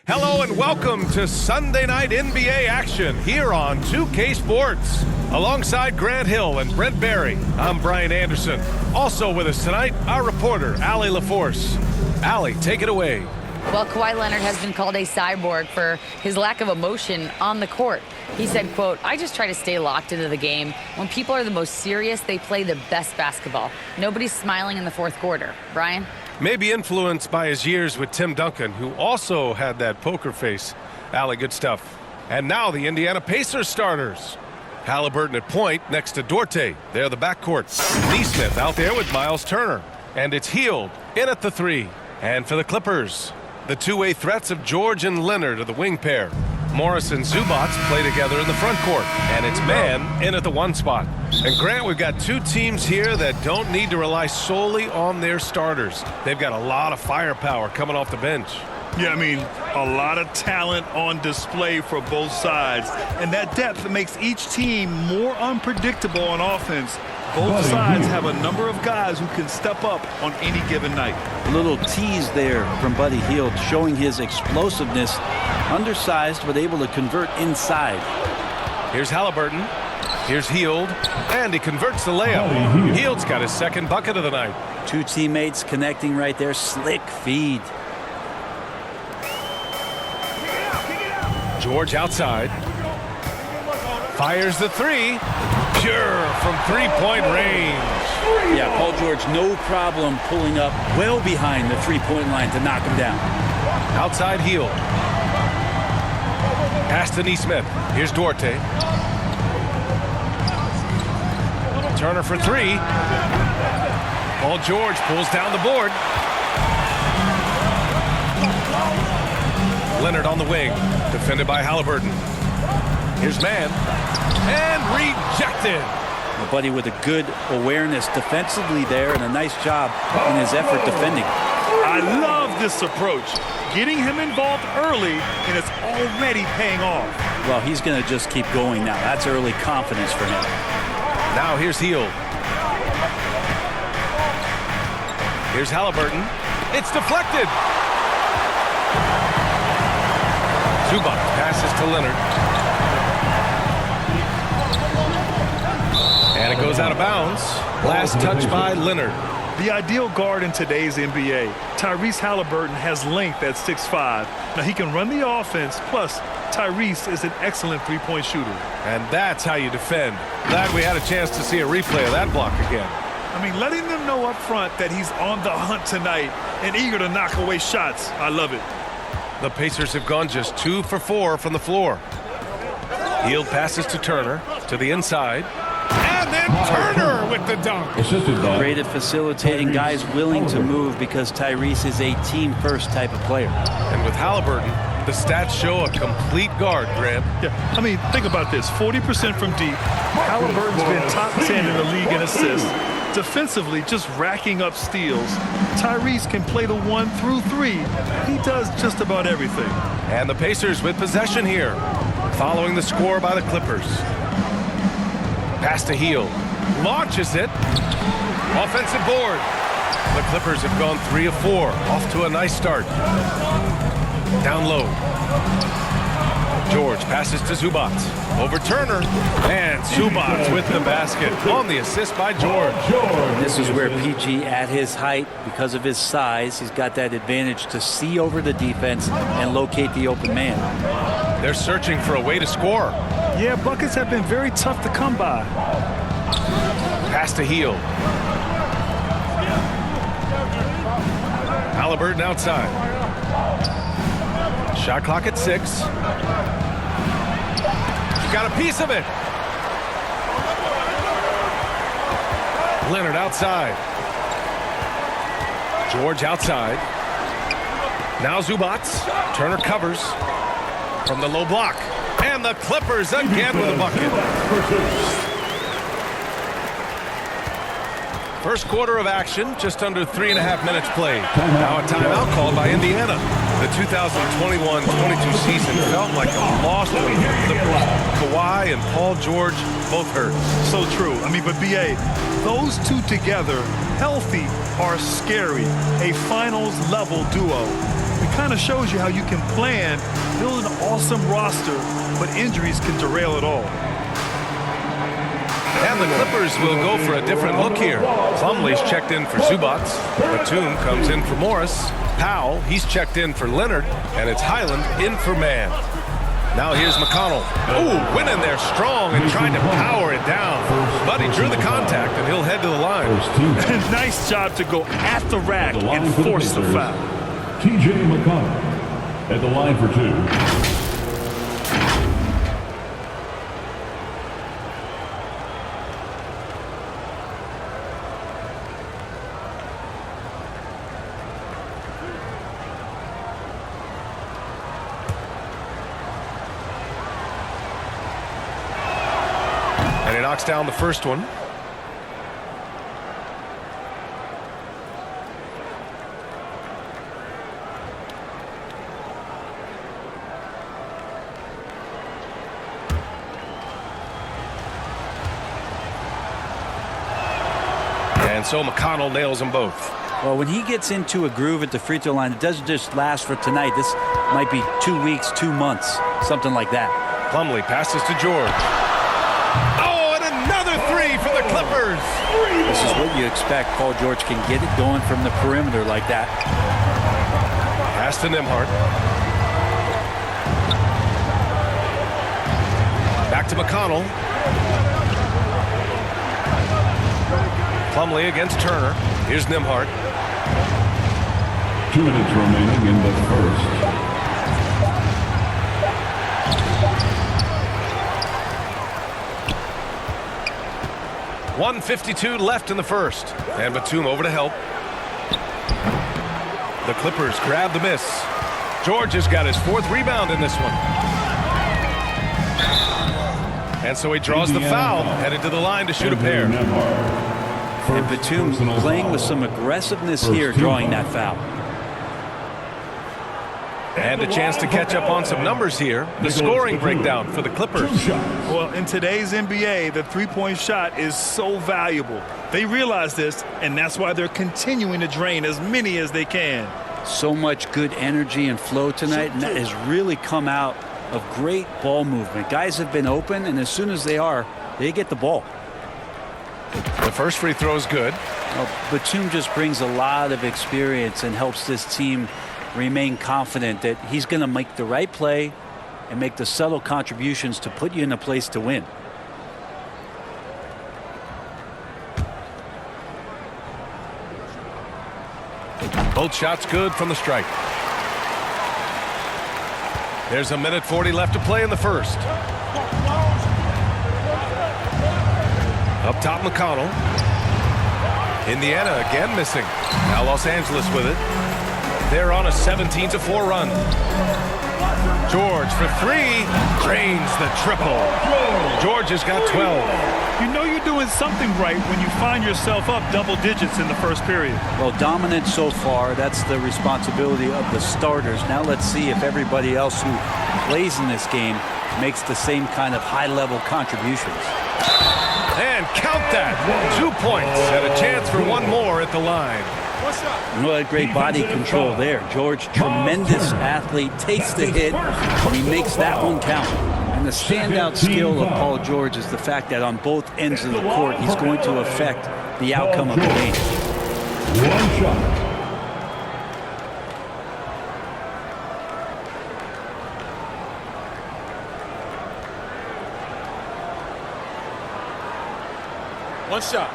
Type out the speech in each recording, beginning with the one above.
Hello and welcome to Sunday Night NBA action here on 2K Sports. Alongside Grant Hill and Brent Barry, I'm Brian Anderson. Also with us tonight, our reporter, Allie LaForce. Allie, take it away. Well, Kawhi Leonard has been called a cyborg for his lack of emotion on the court. He said, quote, "I just try to stay locked into the game. When people are the most serious, they play the best basketball. Nobody's smiling in the fourth quarter." Brian? Maybe influenced by his years with Tim Duncan, who also had that poker face. Allie, good stuff. And now the Indiana Pacers starters. Halliburton at point next to Duarte. They're the backcourt. Neesmith out there with Miles Turner. And it's Hield in at the three. And for the Clippers, the two-way threats of George and Leonard are the wing pair. Morris and Zubac play together in the front court. And it's Mann in at the one spot. And Grant, we've got two teams here that don't need to rely solely on their starters. They've got a lot of firepower coming off the bench. Yeah, I mean, a lot of talent on display for both sides. And that depth makes each team more unpredictable on offense. Both sides have a number of guys who can step up on any given night. A little tease there from Buddy Hield, showing his explosiveness. Undersized, but able to convert inside. Here's Halliburton. Here's Hield. And he converts the layup. Hield's got his second bucket of the night. Two teammates connecting right there. Slick feed. George outside. Fires the three. Pure from three-point range. Yeah, Paul George, no problem pulling up well behind the three-point line to knock him down. Outside Hield. Pass to Neesmith. Here's Duarte. Turner for three. Paul George pulls down the board. Leonard on the wing. Defended by Halliburton. Here's Mann. And rejected. Well, Buddy with a good awareness defensively there and a nice job in his effort defending. I love this approach. Getting him involved early, and it's already paying off. Well, he's going to just keep going now. That's early confidence for him. Now here's Hield. Here's Halliburton. It's deflected. Zubac passes to Leonard. And it goes out of bounds. Last touch by Leonard. The ideal guard in today's NBA, Tyrese Halliburton, has length at 6'5". Now he can run the offense, plus Tyrese is an excellent three-point shooter. And that's how you defend. Glad we had a chance to see a replay of that block again. I mean, letting them know up front that he's on the hunt tonight and eager to knock away shots. I love it. The Pacers have gone just 2 for 4 from the floor. Hield passes to Turner to the inside. And then Turner with the dunk. Great at facilitating, guys willing to move because Tyrese is a team-first type of player. And with Halliburton, the stats show a complete guard, Grant. Yeah, I mean, think about this. 40% from deep. Halliburton's been top 10 in the league in assists. Defensively, just racking up steals. Tyrese can play the 1 through 3. He does just about everything. And the Pacers with possession here, following the score by the Clippers. Pass to Hield. Launches it. Offensive board. The Clippers have gone 3 of 4. Off to a nice start. Down low. George passes to Zubac. Over Turner. And Zubac with the basket on the assist by George. This is where PG, at his height, because of his size, he's got that advantage to see over the defense and locate the open man. They're searching for a way to score. Yeah, buckets have been very tough to come by. Pass to Hield. Halliburton outside. Shot clock at 6. Got a piece of it. Leonard outside. George outside. Now Zubac. Turner covers from the low block. And the Clippers again with a bucket. First quarter of action, just under 3.5 minutes played. Now a timeout called by Indiana. The 2021-22 season felt like a lost one for the Clippers. Kawhi and Paul George both hurt. So true. I mean, but B.A., those two together, healthy, are scary. A finals-level duo. kind of shows you how you can plan, build an awesome roster, but injuries can derail it all. And the Clippers will go for a different look here. Plumlee's checked in for Zubats. Batum comes in for Morris. Powell, he's checked in for Leonard. And it's Highland in for Mann. Now here's McConnell. Ooh, went in there strong and tried to power it down. But he drew the contact, and he'll head to the line. Nice job to go at the rack and force the foul. T.J. McConnell at the line for 2. Knocks down the first one. And so McConnell nails them both. Well, when he gets into a groove at the free throw line, it doesn't just last for tonight. This might be 2 weeks, 2 months, something like that. Plumlee passes to George. For the Clippers. This is what you expect. Paul George can get it going from the perimeter like that. Pass to Nembhard. Back to McConnell. Plumlee against Turner. Here's Nembhard. 2 minutes remaining in the first. 1:52 left in the first. And Batum over to help. The Clippers grab the miss. George has got his 4th rebound in this one. And so he draws the foul, headed to the line to shoot a pair. And Batum playing with some aggressiveness here, drawing that foul. And a chance to catch up on some numbers here. The scoring breakdown for the Clippers. Well, in today's NBA, the three-point shot is so valuable. They realize this, and that's why they're continuing to drain as many as they can. So much good energy and flow tonight, and that has really come out of great ball movement. Guys have been open, and as soon as they get the ball. The first free throw is good. Well, Batum just brings a lot of experience and helps this team remain confident that he's going to make the right play and make the subtle contributions to put you in a place to win. Both shots good from the stripe. There's 1:40 left to play in the first. Up top, McConnell. Indiana again missing. Now Los Angeles with it. They're on a 17-4 run. George for 3. Drains the triple. George has got 12. You know you're doing something right when you find yourself up double digits in the first period. Well, dominant so far. That's the responsibility of the starters. Now let's see if everybody else who plays in this game makes the same kind of high-level contributions. And count that. 2 points and a chance for one more at the line. What great body control there. George, tremendous athlete, takes the hit, and he makes that one count. And the standout skill of Paul George is the fact that on both ends of the court, he's going to affect the outcome of the game. One shot. One shot.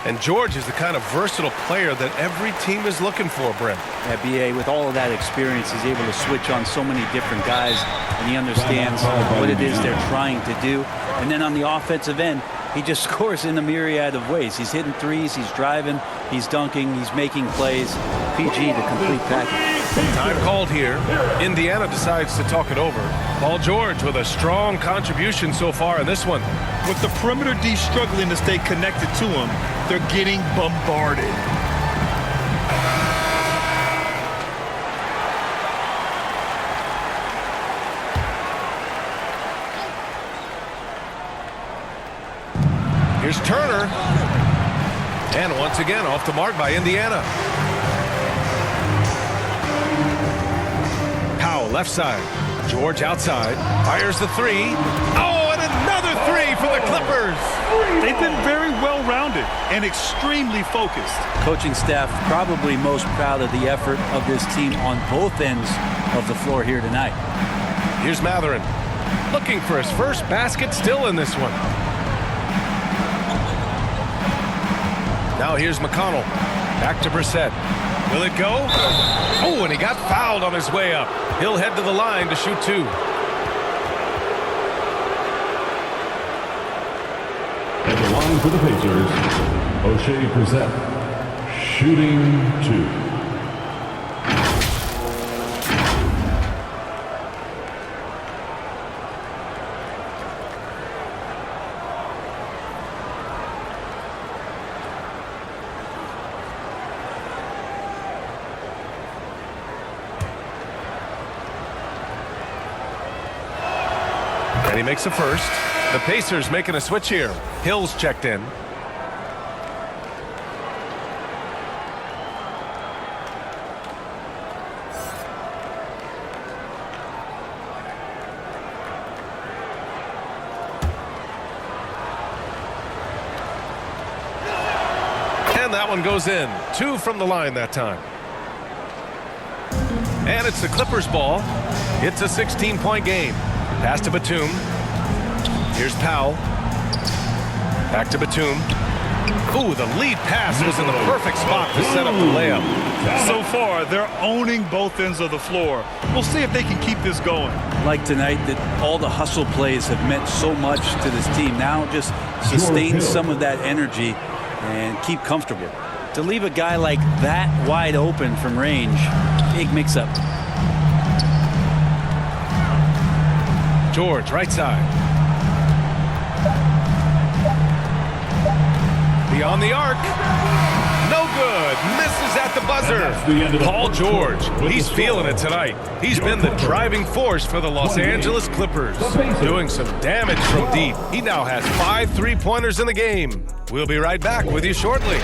And George is the kind of versatile player that every team is looking for, Brent. Yeah, B.A., with all of that experience, he's able to switch on so many different guys, and he understands what it is they're trying to do. And then on the offensive end, he just scores in a myriad of ways. He's hitting threes, he's driving, he's dunking, he's making plays. PG, the complete package. Time called here. Indiana decides to talk it over. Paul George with a strong contribution so far in this one. With the perimeter D struggling to stay connected to him, they're getting bombarded. Here's Turner. And once again, off the mark by Indiana. Powell, left side. George outside. Fires the three. Oh, and another three for the Clippers. They've been very well-rounded and extremely focused. Coaching staff probably most proud of the effort of this team on both ends of the floor here tonight. Here's Matherin. Looking for his first basket, still in this one. Now here's McConnell. Back to Brissett. Will it go? Oh, and he got fouled on his way up. He'll head to the line to shoot two. At the line for the Pacers, O'Shea Brissett, shooting two. And he makes a first. The Pacers making a switch here. Hill's checked in. And that one goes in. Two from the line that time. And it's the Clippers' ball. It's a 16-point game. Pass to Batum. Here's Powell. Back to Batum. Ooh, the lead pass was in the perfect spot to set up the layup. So far, they're owning both ends of the floor. We'll see if they can keep this going. Like tonight, that all the hustle plays have meant so much to this team. Now just sustain some of that energy and keep comfortable. To leave a guy like that wide open from range, big mix-up. George, right side. Beyond the arc. No good. Misses at the buzzer. Paul George, he's feeling it tonight. He's been the driving force for the Los Angeles Clippers, doing some damage from deep. He now has 5 3-pointers in the game. We'll be right back with you shortly.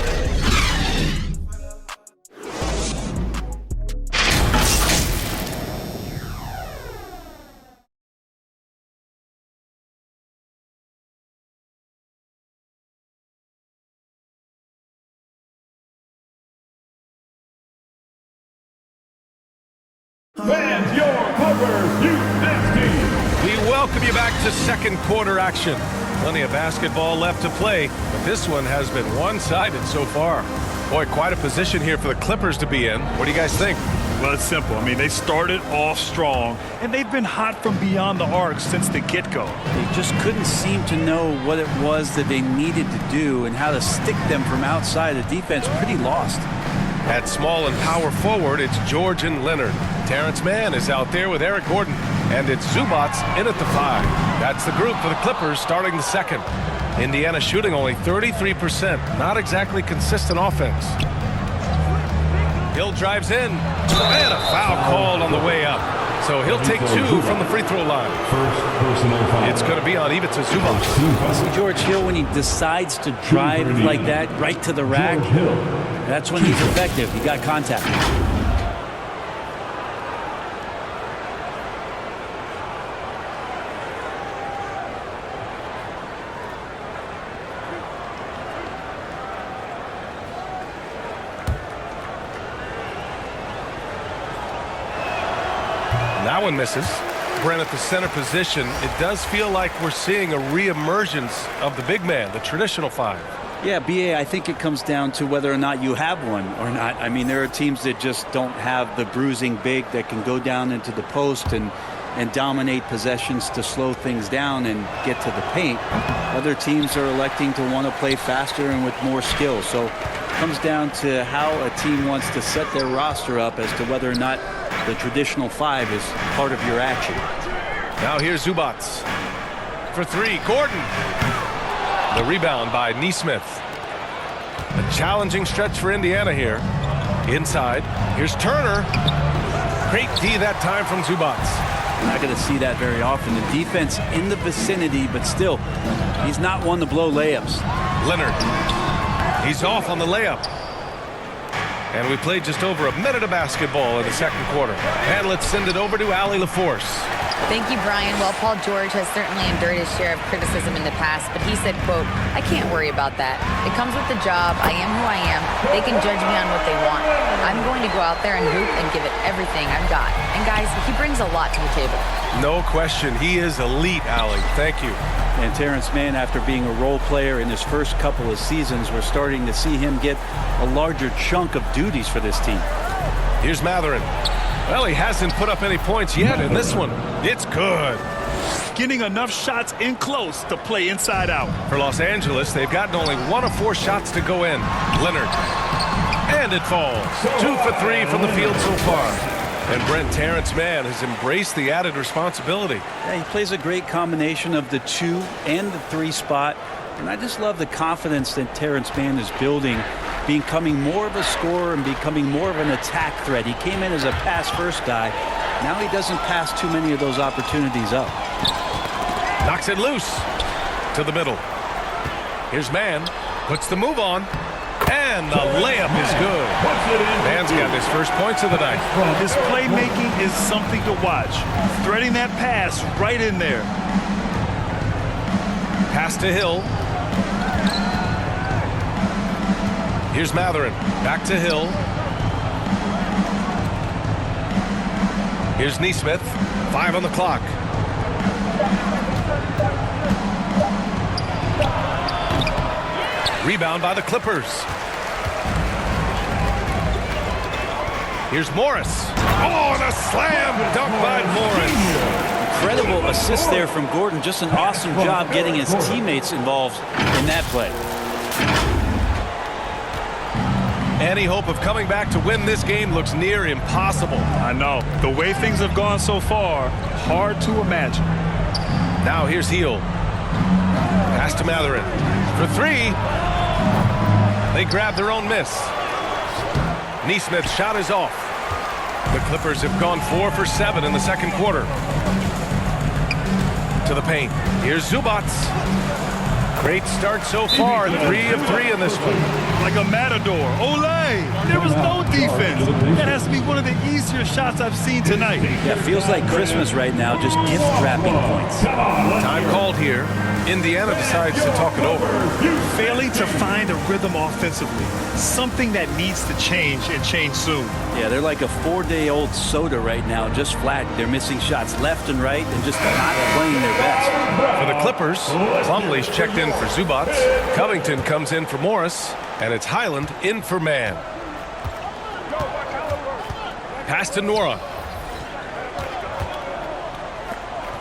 Fans, your Clippers, this team. We welcome you back to second quarter action. Plenty of basketball left to play, but this one has been one-sided so far. Boy, quite a position here for the Clippers to be in. What do you guys think? Well, it's simple. I mean, they started off strong, and they've been hot from beyond the arc since the get-go. They just couldn't seem to know what it was that they needed to do and how to stick them from outside. The defense pretty lost. At small and power forward, it's George and Leonard. Terrence Mann is out there with Eric Gordon. And it's Zubats in at the 5. That's the group for the Clippers starting the second. Indiana shooting only 33%. Not exactly consistent offense. Hill drives in. And a foul called on the way up. So he'll take 2 from the free throw line. First personal foul. It's going to be on Ivica Zubac. See George Hill, when he decides to drive like that right to the rack, that's when he's effective. He got contact. That one misses. Brent at the center position. It does feel like we're seeing a reemergence of the big man, the traditional 5. Yeah, BA, I think it comes down to whether or not you have one or not. I mean, there are teams that just don't have the bruising big that can go down into the post and dominate possessions to slow things down and get to the paint. Other teams are electing to want to play faster and with more skill. So it comes down to how a team wants to set their roster up as to whether or not the traditional 5 is part of your action. Now here's Zubats for 3. Gordon. The rebound by Nesmith. A challenging stretch for Indiana here. Inside. Here's Turner. Great D that time from Zubats. You're not going to see that very often. The defense in the vicinity, but still, he's not one to blow layups. Leonard. He's off on the layup. And we played just over a minute of basketball in the second quarter. And let's send it over to Allie LaForce. Thank you, Brian. Well, Paul George has certainly endured his share of criticism in the past, but he said, quote, I can't worry about that. It comes with the job. I am who I am. They can judge me on what they want. I'm going to go out there and hoop and give it everything I've got. And guys, he brings a lot to the table. No question. He is elite, Allie. Thank you. And Terrence Mann, after being a role player in his first couple of seasons, we're starting to see him get a larger chunk of duties for this team. Here's Matherin. Well, he hasn't put up any points yet in this one. It's good. Getting enough shots in close to play inside out. For Los Angeles, they've gotten only 1 of 4 shots to go in. Leonard. And it falls. 2 for 3 from the field so far. And Brent Terrence Mann has embraced the added responsibility. Yeah, he plays a great combination of the 2 and the 3 spot. And I just love the confidence that Terrence Mann is building, becoming more of a scorer and becoming more of an attack threat. He came in as a pass-first guy. Now he doesn't pass too many of those opportunities up. Knocks it loose to the middle. Here's Mann. Puts the move on. And the layup is good. Mann's got his first points of the night. His playmaking is something to watch. Threading that pass right in there. Pass to Hill. Here's Matherin. Back to Hill. Here's Neesmith. 5 on the clock. Rebound by the Clippers. Here's Morris. Oh, and a slam dunk by Morris. Incredible assist there from Gordon. Just an awesome job getting his teammates involved in that play. Any hope of coming back to win this game looks near impossible. I know. The way things have gone so far, hard to imagine. Now here's Heel. Pass to Matherin. For 3. They grab their own miss. Neesmith's shot is off. The Clippers have gone 4 for 7 in the second quarter. To the paint. Here's Zubats. Great start so far. 3 of 3 in this one. Like a matador. Olay! There was no defense. That has to be one of the easier shots I've seen tonight. Yeah, feels like Christmas right now, just gift wrapping points. Time called here. Indiana decides to talk it over. Failing to find a rhythm offensively. Something that needs to change and change soon. Yeah, they're like a 4-day-old soda right now, just flat. They're missing shots left and right and just not playing their best. For the Clippers, Plumlee's checked in for Zubats. Covington comes in for Morris. And it's Highland in for Mann. Pass to Nora.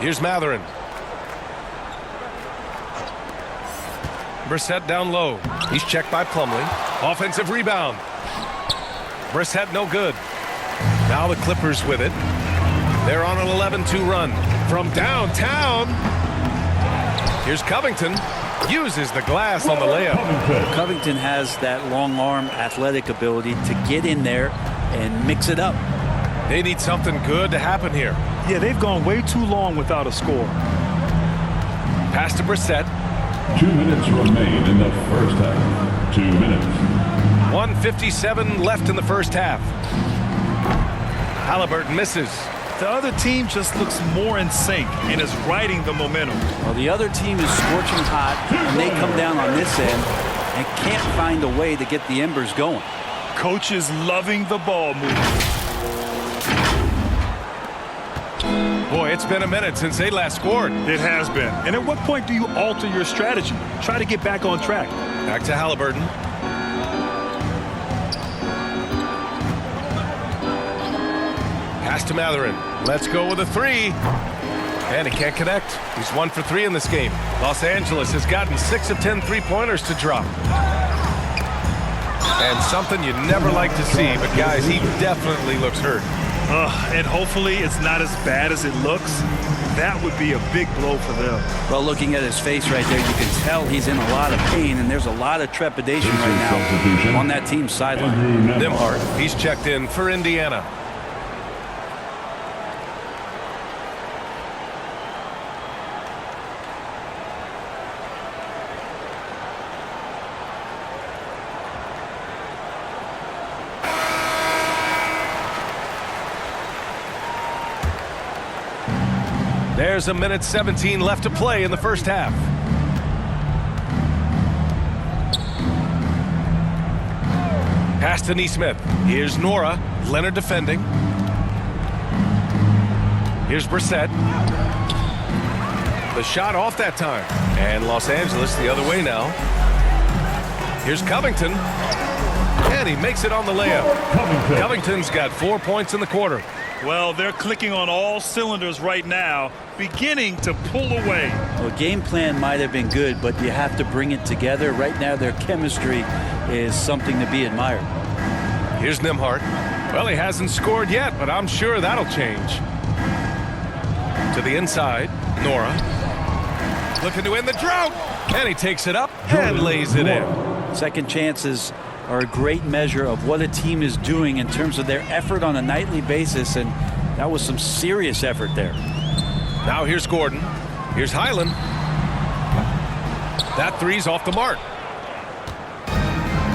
Here's Matherin. Brissett down low. He's checked by Plumlee. Offensive rebound. Brissett no good. Now the Clippers with it. They're on an 11-2 run. From downtown. Here's Covington. Uses the glass on the layup. Covington has that long arm athletic ability to get in there and mix it up. They need something good to happen here. Yeah, they've gone way too long without a score. Pass to Brissett. 2 minutes remain in the first half. 2 minutes. 1:57 left in the first half. Halliburton misses. The other team just looks more in sync and is riding the momentum. Well, the other team is scorching hot, and they come down on this end and can't find a way to get the embers going. Coach is loving the ball movement. Boy, it's been a minute since they last scored. It has been. And at what point do you alter your strategy? Try to get back on track. Back to Halliburton. Pass to Matherin. Let's go with a 3. And he can't connect. He's 1 for 3 in this game. Los Angeles has gotten 6 of 10 3-pointers to drop. And something you never like to see, but guys, he definitely looks hurt. And hopefully it's not as bad as it looks. That would be a big blow for them. Well, looking at his face right there, you can tell he's in a lot of pain, and there's a lot of trepidation right now on that team's sideline. Nimhart, he's checked in for Indiana. There's a minute 17 left to play in the first half. Pass to Neesmith. Here's Nora. Leonard defending. Here's Brissett. The shot off that time. And Los Angeles the other way now. Here's Covington. And he makes it on the layup. Covington's got 4 points in the quarter. Well, they're clicking on all cylinders right now, beginning to pull away. Well, game plan might have been good, but you have to bring it together. Right now, their chemistry is something to be admired. Here's Nembhard. Well, he hasn't scored yet, but I'm sure that'll change. To the inside, Nora. Looking to end the drought. And he takes it up and lays it in. Second chances are a great measure of what a team is doing in terms of their effort on a nightly basis, and that was some serious effort there. Now here's Gordon. Here's Highland. That three's off the mark.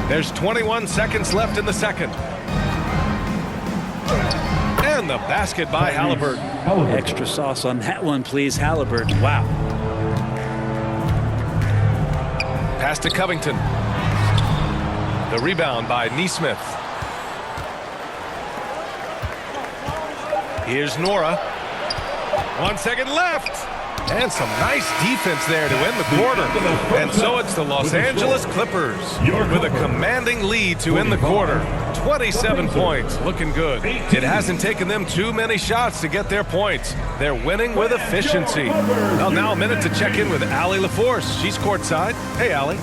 There's 21 seconds left in the second. And the basket by Halliburton. Extra sauce on that one, please, Halliburton. Wow. Pass to Covington. The rebound by Neesmith. Here's Nora. 1 second left. And some nice defense there to end the quarter. And so it's the Los Angeles Clippers with a commanding lead to end the quarter. 27 points. Looking good. It hasn't taken them too many shots to get their points. They're winning with efficiency. Well, now a minute to check in with Allie LaForce. She's courtside. Hey, Allie.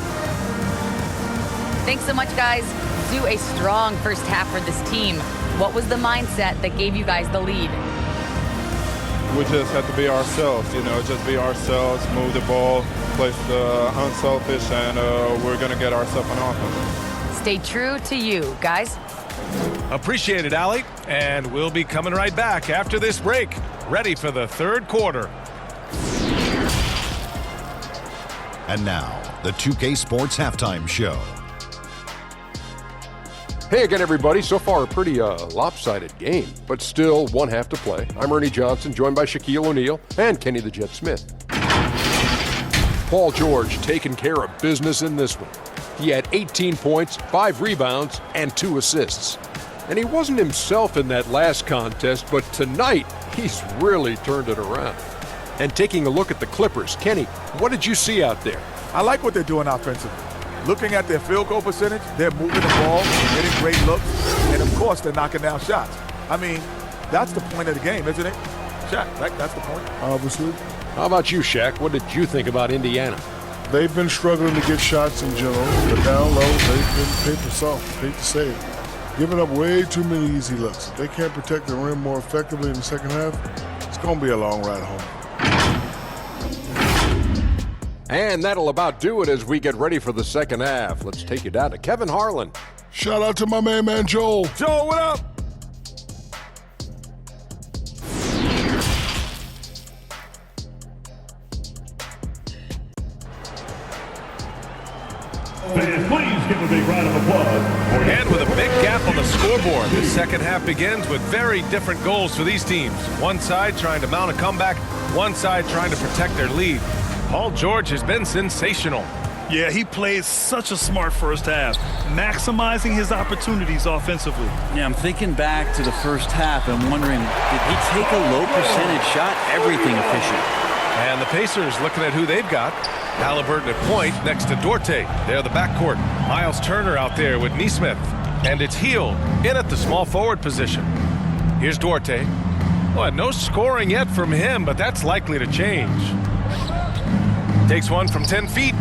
Thanks so much, guys. Do a strong first half for this team. What was the mindset that gave you guys the lead? We just have to be ourselves, just be ourselves, move the ball, play unselfish, and we're going to get ourselves an offense. Stay true to you, guys. Appreciate it, Allie. And we'll be coming right back after this break, ready for the third quarter. And now, the 2K Sports Halftime Show. Hey again, everybody. So far, a pretty lopsided game, but still one half to play. I'm Ernie Johnson, joined by Shaquille O'Neal and Kenny the Jet Smith. Paul George taking care of business in this one. He had 18 points, 5 rebounds, and 2 assists. And he wasn't himself in that last contest, but tonight, he's really turned it around. And taking a look at the Clippers, Kenny, what did you see out there? I like what they're doing offensively. Looking at their field goal percentage, they're moving the ball, getting great looks, and of course they're knocking down shots. I mean, that's the point of the game, isn't it? Shaq, right? That's the point. Obviously. How about you, Shaq? What did you think about Indiana? They've been struggling to get shots in general, but down low, they've been paper soft, hate to say it. Giving up way too many easy looks. If they can't protect the rim more effectively in the second half, it's going to be a long ride home. And that'll about do it as we get ready for the second half. Let's take you down to Kevin Harlan. Shout out to my man Joel. Joel, what up? Fans, please give a big round of applause. And with a big gap on the scoreboard, the second half begins with very different goals for these teams. One side trying to mount a comeback, one side trying to protect their lead. Paul George has been sensational. Yeah, he played such a smart first half, maximizing his opportunities offensively. Yeah, I'm thinking back to the first half and wondering, did he take a low percentage shot? Everything efficient. And the Pacers looking at who they've got. Halliburton at point next to Duarte. They're the backcourt. Miles Turner out there with Neesmith. And it's Hield in at the small forward position. Here's Duarte. Well, no scoring yet from him, but that's likely to change. Takes one from 10 feet.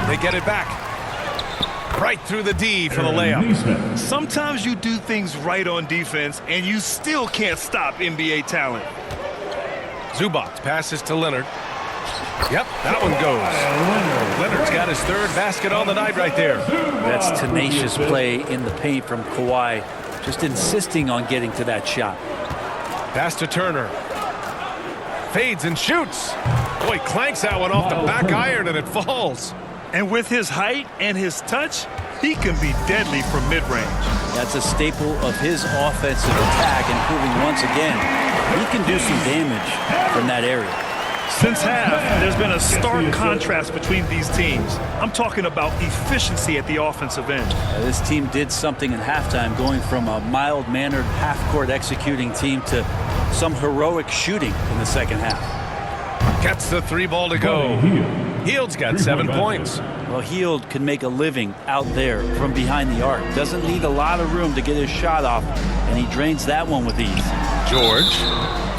They get it back. Right through the D for the layup. Sometimes you do things right on defense, and you still can't stop NBA talent. Zubac passes to Leonard. Yep, that one goes. Leonard's got his third basket on the night right there. That's tenacious play in the paint from Kawhi, just insisting on getting to that shot. Pass to Turner. Fades and shoots. Boy, clanks that one off the back iron and it falls. And with his height and his touch, he can be deadly from mid-range. That's a staple of his offensive attack, and proving once again he can do some damage from that area. Since half, there's been a stark contrast between these teams. I'm talking about efficiency at the offensive end. This team did something at halftime, going from a mild-mannered half-court executing team to some heroic shooting in the second half. Gets the 3 ball to go. Hield's got 7 points. Well, Hield can make a living out there from behind the arc. Doesn't need a lot of room to get his shot off, and he drains that one with ease. George.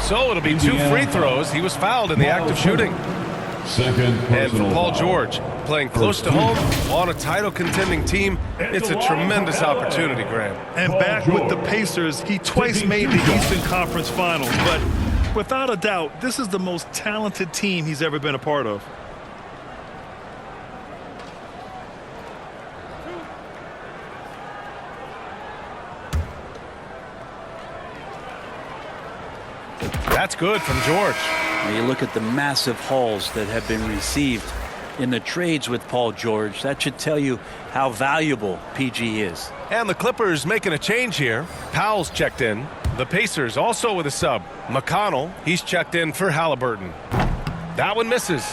So it'll be 2 free throws. He was fouled in the act of shooting. And for Paul George, playing close to home on a title contending team, it's a tremendous opportunity, Graham. And back with the Pacers, he twice made the Eastern Conference Finals, but without a doubt, this is the most talented team he's ever been a part of. That's good from George. When you look at the massive hauls that have been received in the trades with Paul George, that should tell you how valuable PG is. And the Clippers making a change here. Powell's checked in. The Pacers also with a sub. McConnell, he's checked in for Halliburton. That one misses.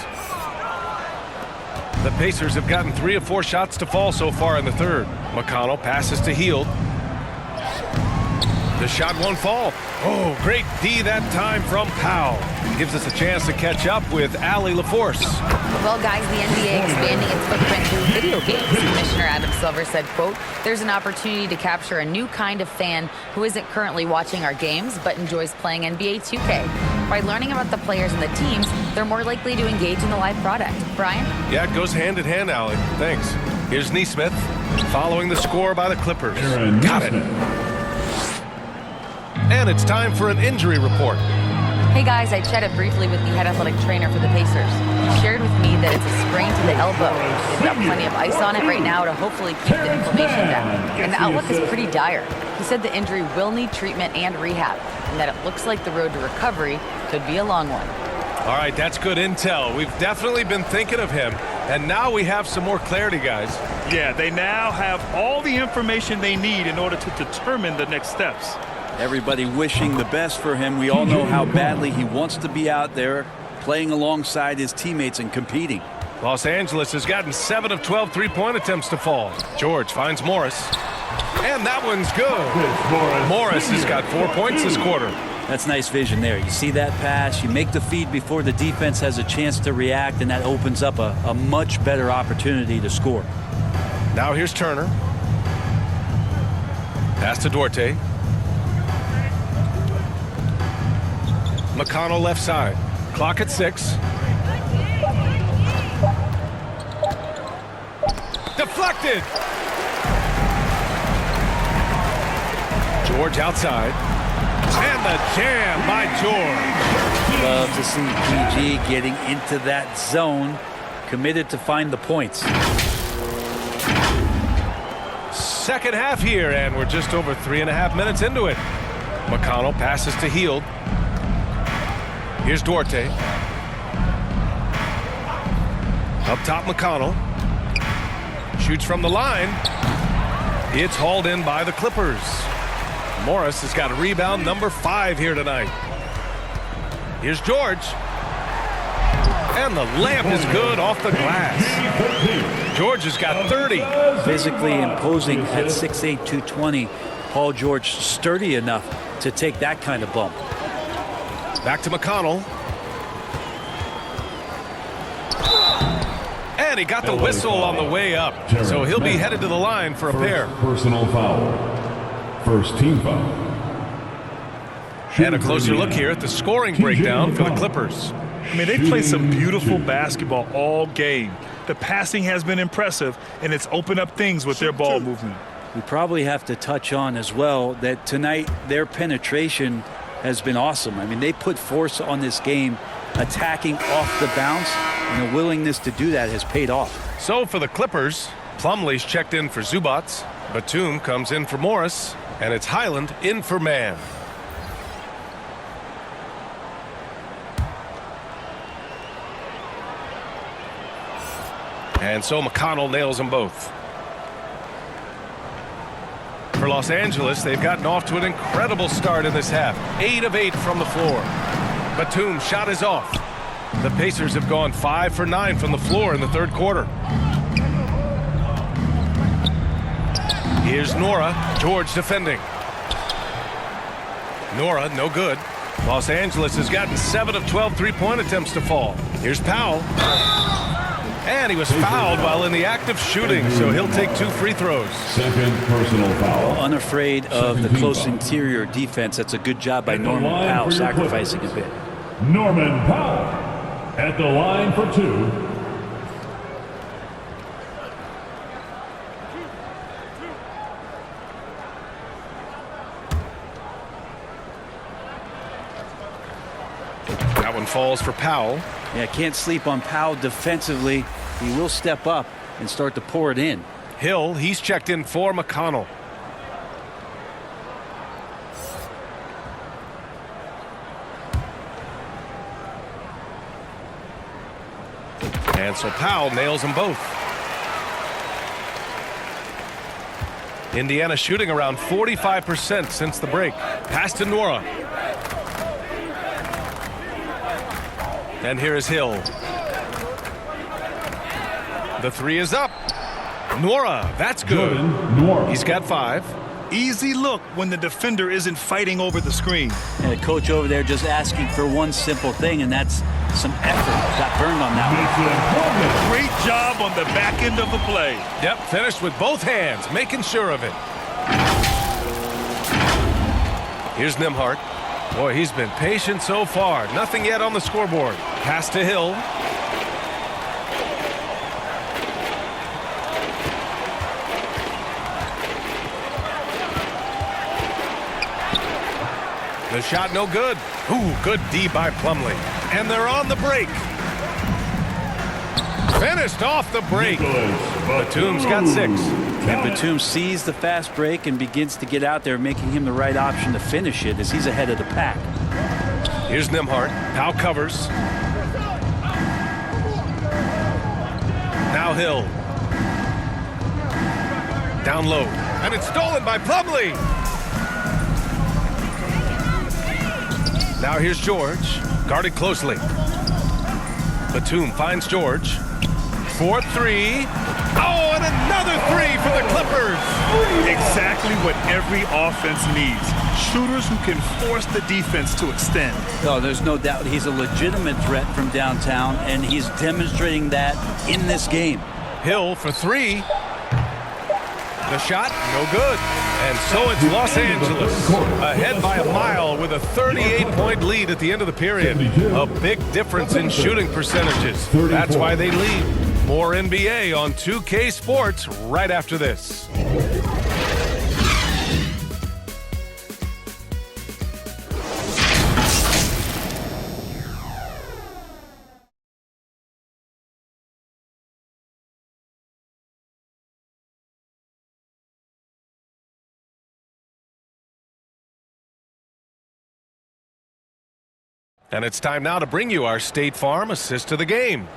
The Pacers have gotten 3 of 4 shots to fall so far in the third. McConnell passes to Hield. The shot won't fall. Oh, great D that time from Powell. Gives us a chance to catch up with Allie LaForce. Well, guys, the NBA expanding its footprint through video games. Commissioner Adam Silver said, quote, "There's an opportunity to capture a new kind of fan who isn't currently watching our games but enjoys playing NBA 2K. By learning about the players and the teams, they're more likely to engage in the live product." Brian? Yeah, it goes hand in hand, Allie. Thanks. Here's Nesmith following the score by the Clippers. Got it. And it's time for an injury report. Hey guys, I chatted briefly with the head athletic trainer for the Pacers. He shared with me that it's a sprain to the elbow. They've got plenty of ice on it right now to hopefully keep the inflammation down. And the outlook is pretty dire. He said the injury will need treatment and rehab, and that it looks like the road to recovery could be a long one. All right, that's good intel. We've definitely been thinking of him, and now we have some more clarity, guys. Yeah, they now have all the information they need in order to determine the next steps. Everybody wishing the best for him. We all know how badly he wants to be out there playing alongside his teammates and competing. Los Angeles has gotten 7 of 12 three-point attempts to fall. George finds Morris. And that one's good. Morris has got 4 points this quarter. That's nice vision there. You see that pass, you make the feed before the defense has a chance to react, and that opens up a much better opportunity to score. Now here's Turner. Pass to Duarte. McConnell left side. Clock at 6. Deflected. George outside. And the jam by George. Love to see PG getting into that zone, committed to find the points. Second half here, and we're just over 3.5 minutes into it. McConnell passes to Hield. Here's Duarte. Up top, McConnell. Shoots from the line. It's hauled in by the Clippers. Morris has got a rebound number 5 here tonight. Here's George. And the layup is good off the glass. George has got 30. Physically imposing at 6'8", 220. Paul George sturdy enough to take that kind of bump. Back to McConnell. And he got the whistle on the way up. So he'll be headed to the line for a pair. Personal foul. First team foul. And a closer look here at the scoring breakdown for the Clippers. I mean, they play some beautiful basketball all game. The passing has been impressive, and it's opened up things with their ball movement. We probably have to touch on as well that tonight their penetration has been awesome. I mean, they put force on this game, attacking off the bounce, and the willingness to do that has paid off. So for the Clippers, Plumlee's checked in for Zubats. Batum comes in for Morris, and it's Highland in for Mann. And so McConnell nails them both. For Los Angeles, they've gotten off to an incredible start in this half. 8 of 8 from the floor. Batum's shot is off. The Pacers have gone 5 for 9 from the floor in the third quarter. Here's Nora. George defending. Nora, no good. Los Angeles has gotten 7 of 12 three-point attempts to fall. Here's Powell. And he was fouled while in the act of shooting, so he'll take 2 free throws. Second personal foul. Unafraid of the close interior defense. That's a good job by Norman Powell, sacrificing a bit. Norman Powell at the line for 2. That one falls for Powell. Yeah, can't sleep on Powell defensively. He will step up and start to pour it in. Hill, he's checked in for McConnell. And so Powell nails them both. Indiana shooting around 45% since the break. Pass to Nora. And here is Hill. The 3 is up. Nora, that's good. He's got 5. Easy look when the defender isn't fighting over the screen. And the coach over there just asking for one simple thing, and that's some effort. Got burned on that one. Great job on the back end of the play. Yep, finished with both hands, making sure of it. Here's Nembhard. Boy, he's been patient so far. Nothing yet on the scoreboard. Pass to Hill. The shot no good. Ooh, good D by Plumlee. And they're on the break. Finished off the break. Batum's got 6. And Batum sees the fast break and begins to get out there, making him the right option to finish it as he's ahead of the pack. Here's Nembhard. Powell covers. Now Hill. Down low. And it's stolen by Plumlee. Now here's George. Guarded closely. Batum finds George. 4-3. Oh, and another 3 for the Clippers. Exactly what every offense needs. Shooters who can force the defense to extend. Oh, there's no doubt he's a legitimate threat from downtown, and he's demonstrating that in this game. Hill for 3. The shot, no good. And so it's Los Angeles ahead by a mile with a 38-point lead at the end of the period. A big difference in shooting percentages. That's why they lead. More NBA on 2K Sports right after this. And it's time now to bring you our State Farm assist to the game.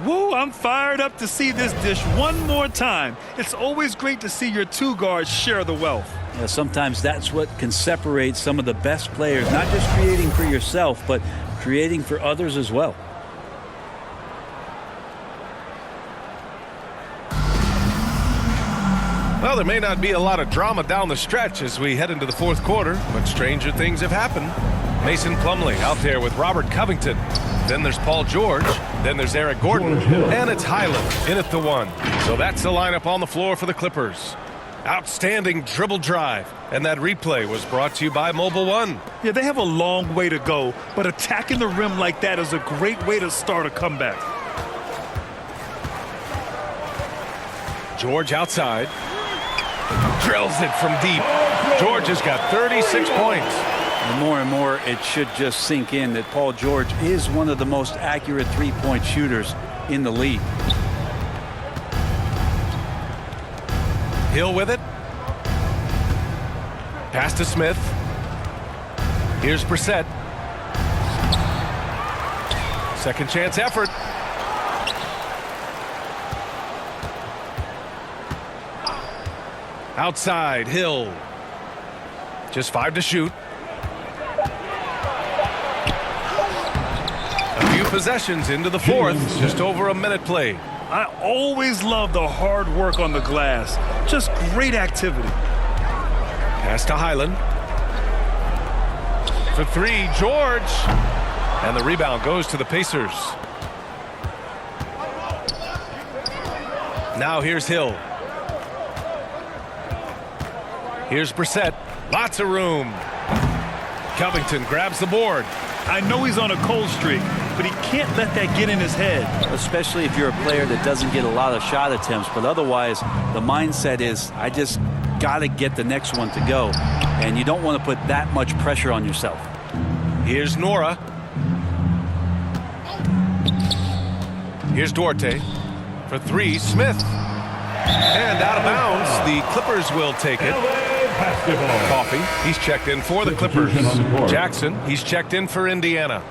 Woo, I'm fired up to see this dish one more time. It's always great to see your 2 guards share the wealth. Yeah, sometimes that's what can separate some of the best players, not just creating for yourself, but creating for others as well. Well, there may not be a lot of drama down the stretch as we head into the fourth quarter, but stranger things have happened. Mason Plumlee out there with Robert Covington. Then there's Paul George. Then there's Eric Gordon. And it's Highland in at the 1. So that's the lineup on the floor for the Clippers. Outstanding dribble drive. And that replay was brought to you by Mobile One. Yeah, they have a long way to go, but attacking the rim like that is a great way to start a comeback. George outside. Drills it from deep. George has got 36 points. And more, it should just sink in that Paul George is one of the most accurate three-point shooters in the league. Hill with it. Pass to Smith. Here's Brissett. Second chance effort. Outside, Hill. Just 5 to shoot. A few possessions into the fourth. Just over a minute played. I always love the hard work on the glass. Just great activity. Pass to Highland. For three, George. And the rebound goes to the Pacers. Now here's Hill. Here's Brissett. Lots of room. Covington grabs the board. I know he's on a cold streak, but he can't let that get in his head. Especially if you're a player that doesn't get a lot of shot attempts, but otherwise the mindset is I just got to get the next one to go, and you don't want to put that much pressure on yourself. Here's Nora. Here's Duarte. For three, Smith. And out of bounds, the Clippers will take it. Coffey, he's checked in for the Clippers. Jackson, he's checked in for Indiana.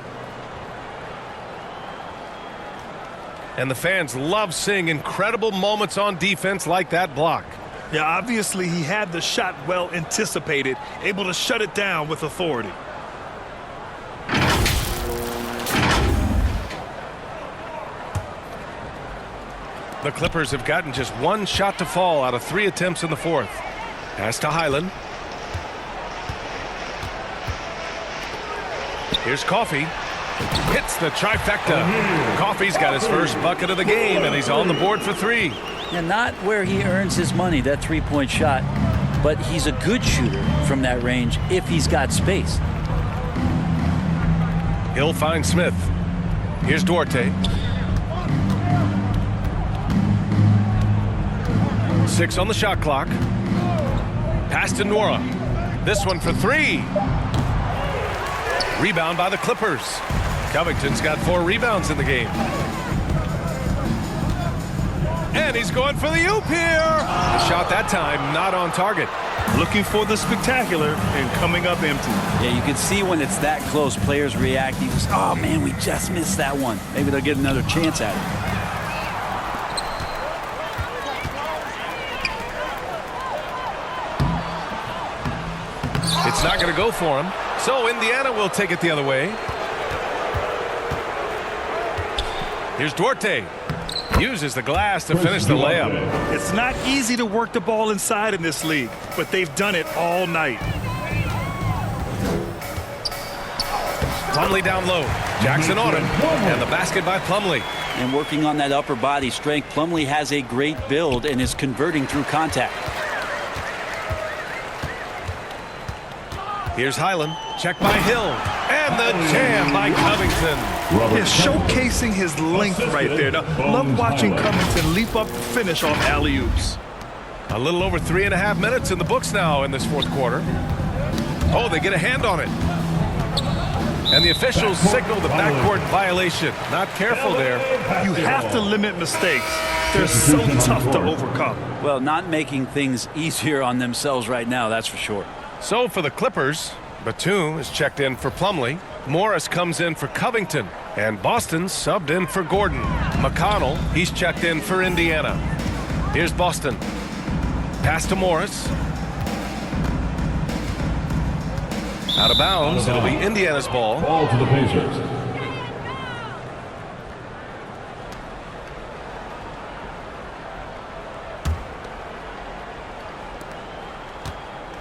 And the fans love seeing incredible moments on defense like that block. Yeah, obviously he had the shot well anticipated, able to shut it down with authority. The Clippers have gotten just one shot to fall out of 3 attempts in the fourth. Pass to Highland. Here's Coffey. Hits the trifecta. Coffey's got his first bucket of the game, and he's on the board for 3. And not where he earns his money, that three-point shot, but he's a good shooter from that range if he's got space. He'll find Smith. Here's Duarte. 6 on the shot clock. Pass to Nora. This one for 3. Rebound by the Clippers. Covington's got 4 rebounds in the game. And he's going for the oop here. The shot that time not on target. Looking for the spectacular and coming up empty. Yeah, you can see when it's that close, players react. He goes, oh man, we just missed that one. Maybe they'll get another chance at it. It's not going to go for him. So Indiana will take it the other way. Here's Duarte. Uses the glass to finish the layup. It's not easy to work the ball inside in this league, but they've done it all night. Plumlee down low. Jackson on him. And the basket by Plumlee. And working on that upper body strength, Plumlee has a great build and is converting through contact. Here's Highland. Check by Hill. And the jam by Covington. He's showcasing his length right there. Now, love watching Covington leap up, finish off alley-oops. A little over 3.5 minutes in the books now in this fourth quarter. Oh, they get a hand on it. And the officials signal the backcourt violation. Not careful there. You have to limit mistakes. They're so tough to overcome. Well, not making things easier on themselves right now, that's for sure. So for the Clippers, Batum is checked in for Plumlee. Morris comes in for Covington. And Boston subbed in for Gordon. McConnell, he's checked in for Indiana. Here's Boston. Pass to Morris. Out of bounds. It'll be Indiana's ball. Ball to the Pacers.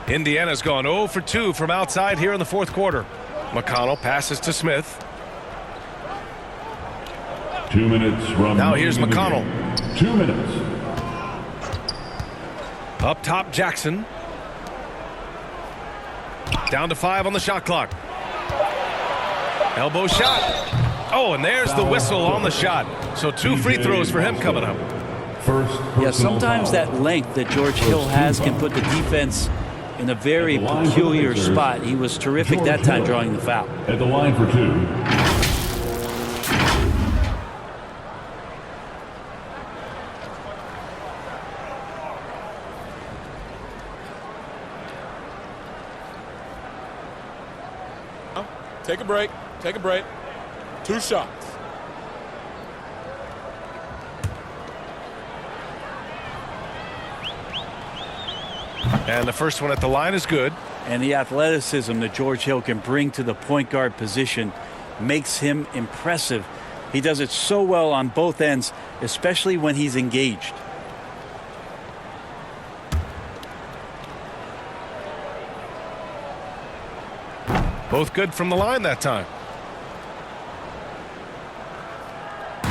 Indiana's gone 0 for 2 from outside here in the fourth quarter. McConnell passes to Smith. 2 minutes remaining. Now here's McConnell. 2 minutes. Up top, Jackson. Down to 5 on the shot clock. Elbow shot. Oh, and there's the whistle on the shot. So 2 free throws for him coming up. Yeah, sometimes that length that George Hill has can put the defense in a very peculiar spot. He was terrific that time drawing the foul. At the line for 2. Take a break. Take a break. 2 shots. And the first one at the line is good. And the athleticism that George Hill can bring to the point guard position makes him impressive He does it so well on both ends, especially when he's engaged. Both good from the line that time.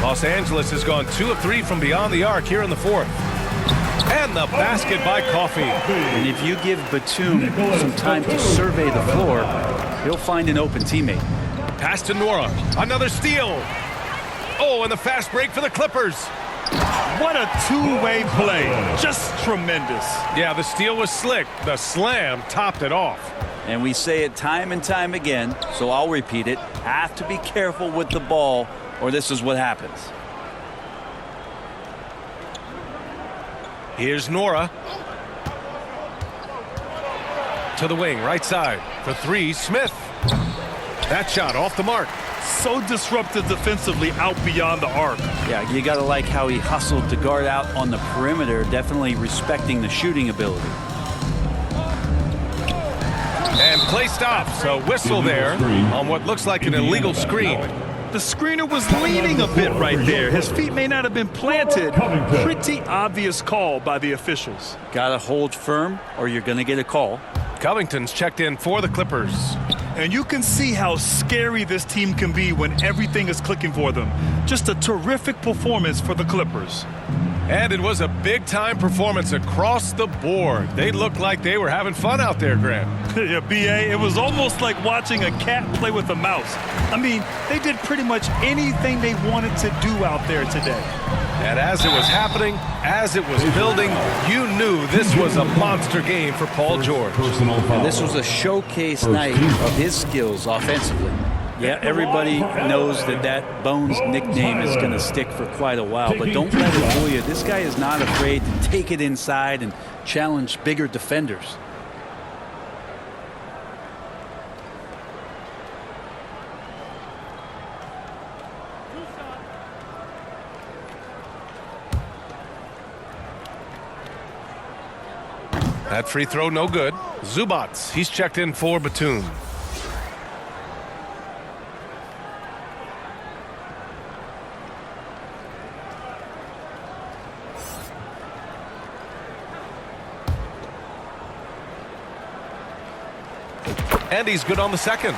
Los Angeles has gone 2 of 3 from beyond the arc here in the fourth. And the basket by Coffey. And if you give Batum some time to survey the floor, he'll find an open teammate. Pass to Nora. Another steal. Oh, and the fast break for the Clippers. What a two-way play. Just tremendous. Yeah, the steal was slick. The slam topped it off. And we say it time and time again, so I'll repeat it. Have to be careful with the ball, or this is what happens. Here's Nora. To the wing, right side. For 3, Smith. That shot off the mark. So disruptive defensively out beyond the arc. Yeah, you got to like how he hustled to guard out on the perimeter, definitely respecting the shooting ability. And play stops. A whistle there on what looks like an illegal screen. The screener was leaning a bit right there. His feet may not have been planted. Pretty obvious call by the officials. Got to hold firm or you're going to get a call. Covington's checked in for the Clippers. And you can see how scary this team can be when everything is clicking for them. Just a terrific performance for the Clippers. And it was a big-time performance across the board. They looked like they were having fun out there, Grant. Yeah, B.A., it was almost like watching a cat play with a mouse. I mean, they did pretty much anything they wanted to do out there today. And as it was happening, as it was building, you knew this was a monster game for Paul George. And this was a showcase night of his skills offensively. Yeah, everybody knows that Bones nickname is going to stick for quite a while, but don't let it fool you. This guy is not afraid to take it inside and challenge bigger defenders. That free throw no good. Zubats, he's checked in for Batum. And he's good on the second.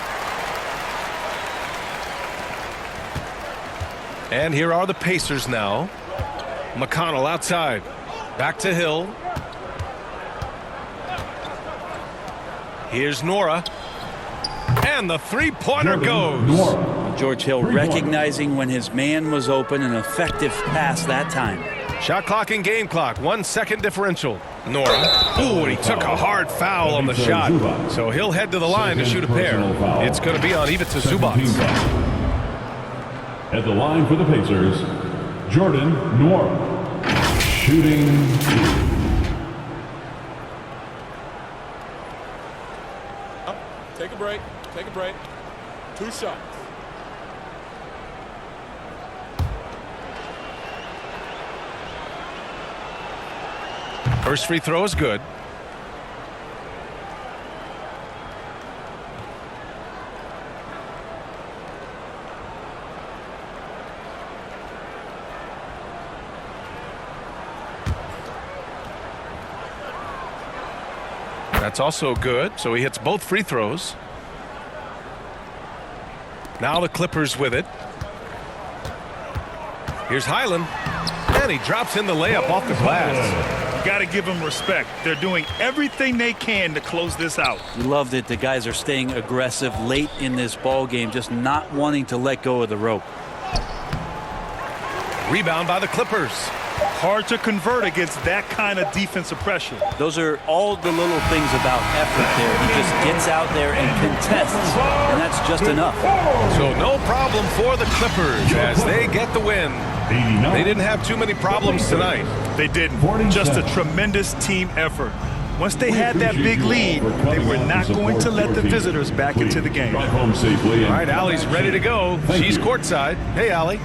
And here are the Pacers now. McConnell outside. Back to Hill. Here's Nora. And the three-pointer goes. George Hill recognizing when his man was open, an effective pass that time. Shot clock and game clock, 1 second differential. Nora. Ooh, he took a hard foul on the shot. So he'll head to the line to shoot a pair. It's going to be on Ivica Zubats. At the line for the Pacers, Jordan Nora. Shooting 2. Take a break. Take a break. 2 shots. First free throw is good. That's also good, so he hits both free throws. Now the Clippers with it. Here's Highland, and he drops in the layup off the glass. Got to give them respect. They're doing everything they can to close this out. You loved it. The guys are staying aggressive late in this ball game, just not wanting to let go of the rope. Rebound by the Clippers. Hard to convert against that kind of defensive pressure. Those are all the little things about effort there. He just gets out there and contests, and that's just enough. So no problem for the Clippers as they get the win. They didn't have too many problems tonight. They didn't. Just a tremendous team effort. Once they had that big lead, they were not going to let the visitors back into the game. All right, Allie's ready to go. She's courtside. Hey, Allie.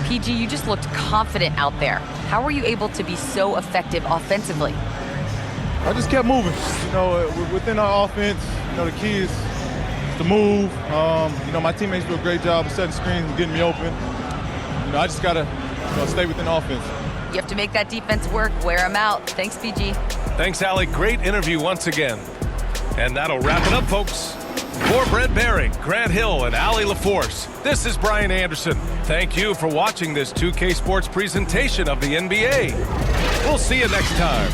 PG, you just looked confident out there. How were you able to be so effective offensively? I just kept moving. You know, within our offense, you know, the key is to move. You know, my teammates do a great job of setting screens and getting me open. You know, I just got to stay within offense. You have to make that defense work. Wear them out. Thanks, PG. Thanks, Allie. Great interview once again. And that'll wrap it up, folks. For Brent Barry, Grant Hill, and Allie LaForce, this is Brian Anderson. Thank you for watching this 2K Sports presentation of the NBA. We'll see you next time.